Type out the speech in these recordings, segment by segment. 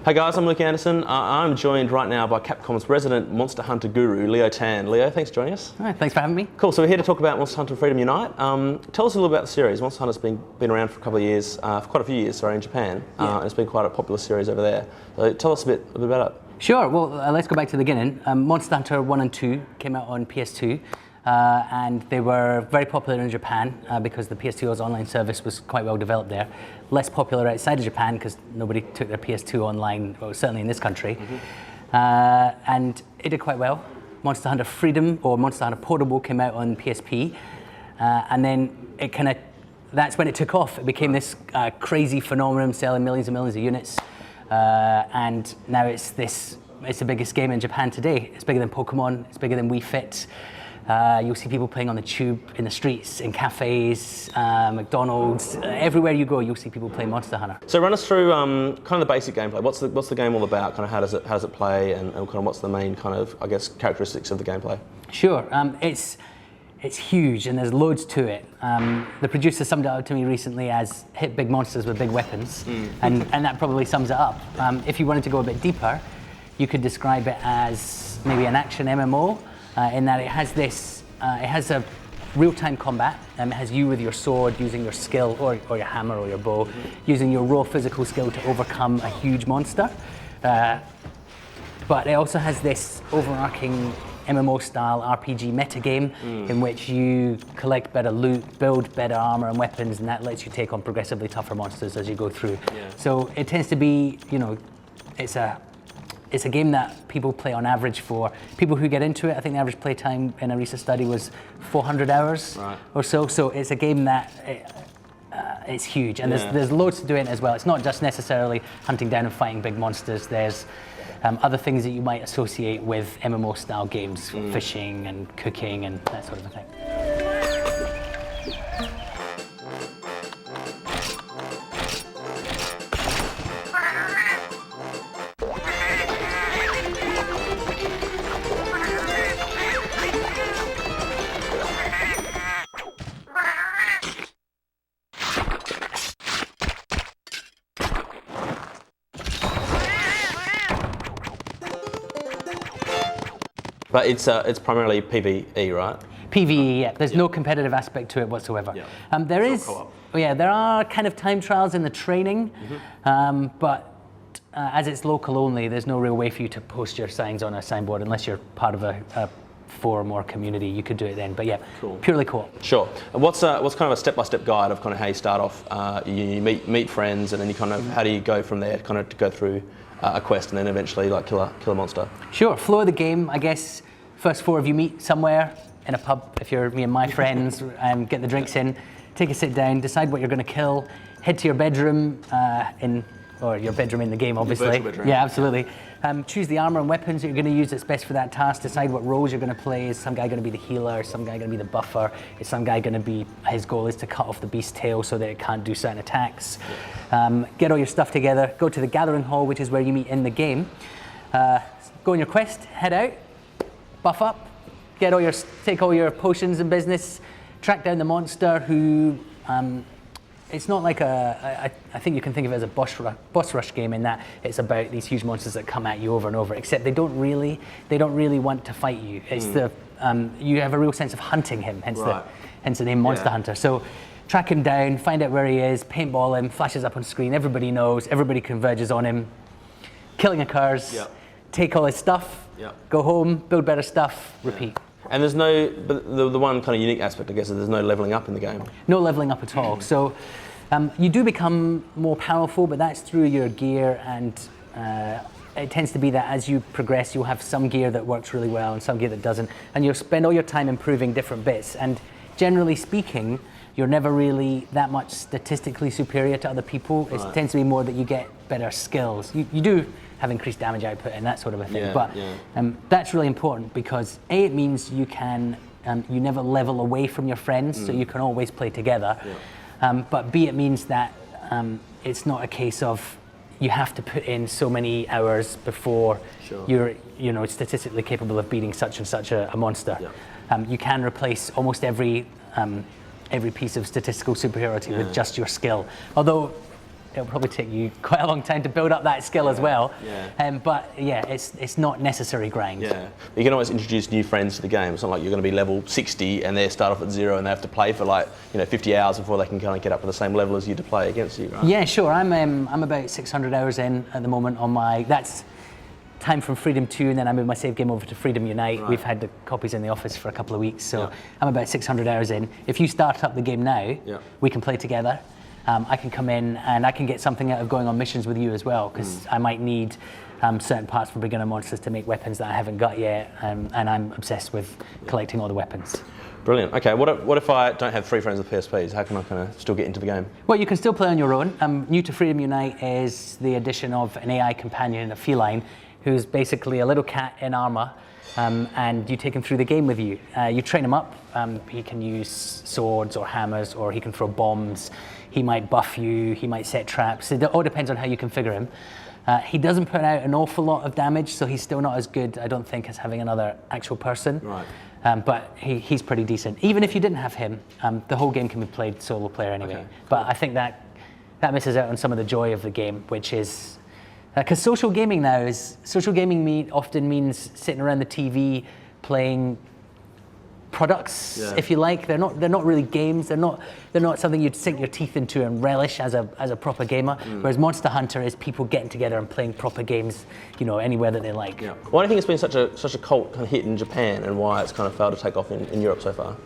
Hey guys, I'm Luke Anderson. I'm joined right now by Capcom's resident Monster Hunter guru, Leo Tan. Leo, thanks for joining us. All right, thanks for having me. Cool, so we're here to talk about Monster Hunter Freedom Unite. Tell us a little about the series. Monster Hunter's been around for a couple of years, for quite a few years, in Japan. And it's been quite a popular series over there. So tell us a bit about it. Sure, well, let's go back to the beginning. Monster Hunter 1 and 2 came out on PS2. And they were very popular in Japan because the PS2's online service was quite well developed there. Less popular outside of Japan because nobody took their PS2 online, well, certainly in this country. And it did quite well. Monster Hunter Freedom or Monster Hunter Portable came out on PSP. And then that's when it took off. It became this crazy phenomenon, selling millions and millions of units. And now it's the biggest game in Japan today. It's bigger than Pokemon, it's bigger than Wii Fit. You'll see people playing on the tube, in the streets, in cafes, McDonald's. Everywhere you go, you'll see people play Monster Hunter. So run us through kind of the basic gameplay. What's the game all about? Kind of how does it play, and kind of what's the main kind of, I guess, characteristics of the gameplay? Sure, it's huge and there's loads to it. The producer summed it up to me recently as hit big monsters with big weapons, and that probably sums it up. If you wanted to go a bit deeper, you could describe it as maybe an action MMO. In that it has a real-time combat. It has you with your sword, using your skill, or your hammer or your bow, using your raw physical skill to overcome a huge monster. But it also has this overarching MMO-style RPG metagame in which you collect better loot, build better armor and weapons, and that lets you take on progressively tougher monsters as you go through. Yeah. So it tends to be, it's a game that people play on average for. People who get into it, I think the average playtime in a recent study was 400 hours or so. So it's a game that it's huge, and there's loads to do in it as well. It's not just necessarily hunting down and fighting big monsters. There's other things that you might associate with MMO-style games, fishing and cooking and that sort of a thing. But it's primarily PvE, right? PvE, yeah. There's no competitive aspect to it whatsoever. Yeah. There are kind of time trials in the training, but as it's local only, there's no real way for you to post your signs on a signboard unless you're part of a forum or community. You could do it then, but yeah, purely co-op. Sure. And what's kind of a step-by-step guide of kind of how you start off? You meet friends, and then you kind of how do you go from there, kind of to go through a quest and then eventually like kill a monster? Sure. Flow of the game, I guess. First four of you meet somewhere in a pub. If you're me and my friends, get the drinks in, take a sit down, decide what you're going to kill, head to your bedroom or your bedroom in the game, obviously. Yeah, absolutely. Choose the armor and weapons that you're going to use that's best for that task. Decide what roles you're going to play. Is some guy going to be the healer? Is some guy going to be the buffer? Is some guy going to be, his goal is to cut off the beast's tail so that it can't do certain attacks? Get all your stuff together. Go to the gathering hall, which is where you meet in the game. Go on your quest. Head out. Buff up. Take all your potions and business. Track down the monster who. It's not like I think you can think of it as a boss rush game in that it's about these huge monsters that come at you over and over, except they don't really want to fight you. It's you have a real sense of hunting him, hence the name Monster Hunter. So track him down, find out where he is, paintball him, flashes up on screen, everybody knows, everybody converges on him, killing occurs, take all his stuff, go home, build better stuff, repeat. And there's no, but the one kind of unique aspect, I guess, is there's no leveling up in the game. No leveling up at all. So you do become more powerful, but that's through your gear, and it tends to be that as you progress, you'll have some gear that works really well and some gear that doesn't, and you'll spend all your time improving different bits. And generally speaking, you're never really that much statistically superior to other people. It tends to be more that you get better skills. You do have increased damage output and that sort of a thing. But that's really important because A, it means you can, you never level away from your friends, so you can always play together. But B, it means that it's not a case of you have to put in so many hours before you're statistically capable of beating such and such a monster. You can replace almost every piece of statistical superiority with just your skill. Although it'll probably take you quite a long time to build up that skill as well. Yeah. But yeah, it's not necessary grind. Yeah, you can always introduce new friends to the game. It's not like you're going to be level 60 and they start off at 0 and they have to play for 50 hours before they can kind of get up to the same level as you to play against you, right? Yeah, sure. I'm about 600 hours in at the moment on my. That's time from Freedom 2, and then I moved my save game over to Freedom Unite. Right. We've had the copies in the office for a couple of weeks, so I'm about 600 hours in. If you start up the game now, we can play together. I can come in and I can get something out of going on missions with you as well, because I might need certain parts for beginner monsters to make weapons that I haven't got yet, and I'm obsessed with collecting all the weapons. Brilliant. Okay, what if I don't have 3 friends with PSPs? How can I kind of still get into the game? Well, you can still play on your own. New to Freedom Unite is the addition of an AI companion, a feline, who's basically a little cat in armor, and you take him through the game with you. You train him up. He can use swords or hammers, or he can throw bombs. He might buff you. He might set traps. It all depends on how you configure him. He doesn't put out an awful lot of damage, so he's still not as good, I don't think, as having another actual person. Right. But he's pretty decent. Even if you didn't have him, the whole game can be played solo player anyway. Okay. But I think that misses out on some of the joy of the game, which is because social gaming often means sitting around the TV playing products, if you like. They're not really games. They're not something you'd sink your teeth into and relish as a proper gamer. Whereas Monster Hunter is people getting together and playing proper games, anywhere that they like. Yeah. Why do you think it's been such a cult kind of hit in Japan, and why it's kind of failed to take off in Europe so far?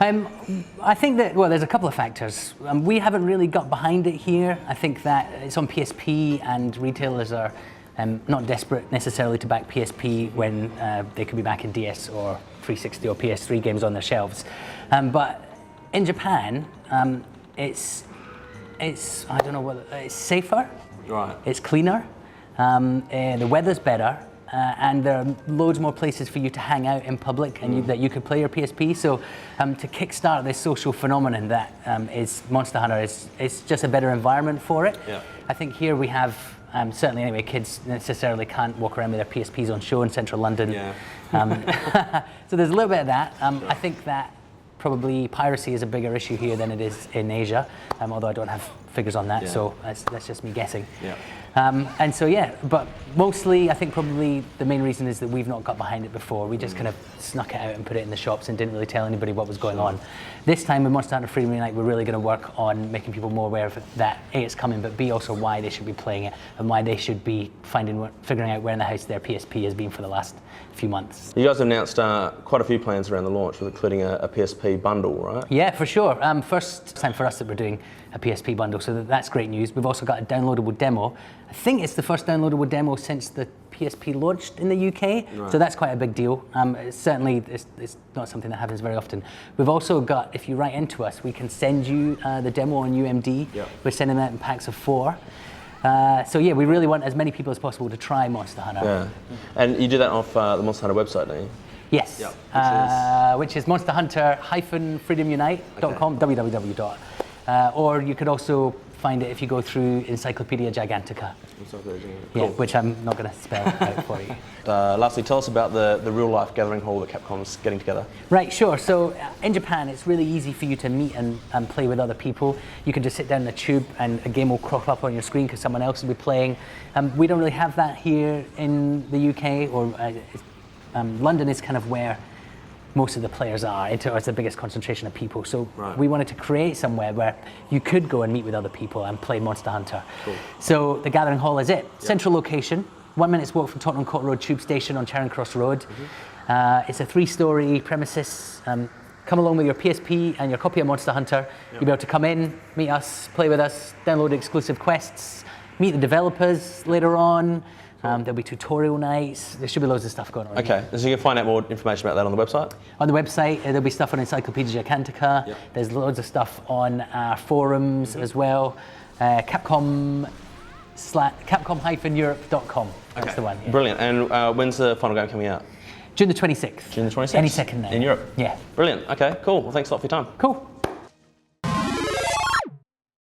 I think that, there's a couple of factors. We haven't really got behind it here. I think that it's on PSP, and retailers are not desperate necessarily to back PSP when they could be backing DS or 360 or PS3 games on their shelves. But in Japan, it's I don't know whether it's safer. Right. It's cleaner. The weather's better. And there are loads more places for you to hang out in public, and that you could play your PSP. So to kickstart this social phenomenon that is Monster Hunter, it's just a better environment for it. Yeah. I think here we have, certainly anyway, kids necessarily can't walk around with their PSPs on show in central London. Yeah. So there's a little bit of that. I think that probably piracy is a bigger issue here than it is in Asia, although I don't have figures on that, so that's just me guessing. Yeah. And so but mostly I think probably the main reason is that we've not got behind it before. We just kind of snuck it out and put it in the shops and didn't really tell anybody what was going on. This time with Monster Hunter Freedom Unite, we're really going to work on making people more aware of it, that A, it's coming, but B, also why they should be playing it and why they should be figuring out where in the house their PSP has been for the last few months. You guys have announced quite a few plans around the launch, including a PSP bundle, right? Yeah, for sure. First time for us that we're doing a PSP bundle, so that's great news. We've also got a downloadable demo. I think it's the first downloadable demo since the PSP launched in the UK, so that's quite a big deal. Certainly, it's not something that happens very often. We've also got, if you write into us, we can send you the demo on UMD. We're sending that in packs of 4. So yeah, we really want as many people as possible to try Monster Hunter. Yeah, and you do that off the Monster Hunter website, don't you? Yes, which is monsterhunter-freedomunite.com, www. Or you could also find it if you go through Encyclopedia Gigantica. Cool. Which I'm not going to spell out for you. Lastly, tell us about the real-life gathering hall that Capcom's getting together. Right, sure. So in Japan, it's really easy for you to meet and play with other people. You can just sit down in the tube and a game will crop up on your screen because someone else will be playing. We don't really have that here in the UK, or London is kind of where most of the players are. It's the biggest concentration of people. So we wanted to create somewhere where you could go and meet with other people and play Monster Hunter. Cool. So the Gathering Hall is it. Central location, 1 minute's walk from Tottenham Court Road Tube Station on Charing Cross Road. It's a 3-story premises. Come along with your PSP and your copy of Monster Hunter. You'll be able to come in, meet us, play with us, download exclusive quests, meet the developers later on. There'll be tutorial nights. There should be loads of stuff going on. Okay, so you can find out more information about that on the website? On the website, there'll be stuff on Encyclopedia Gigantica. There's loads of stuff on our forums as well. Capcom-Europe.com. That's the one. Yeah. Brilliant. And when's the final game coming out? June the 26th. June the 26th? Any second now. In Europe? Yeah. Brilliant. Okay, cool. Well, thanks a lot for your time. Cool.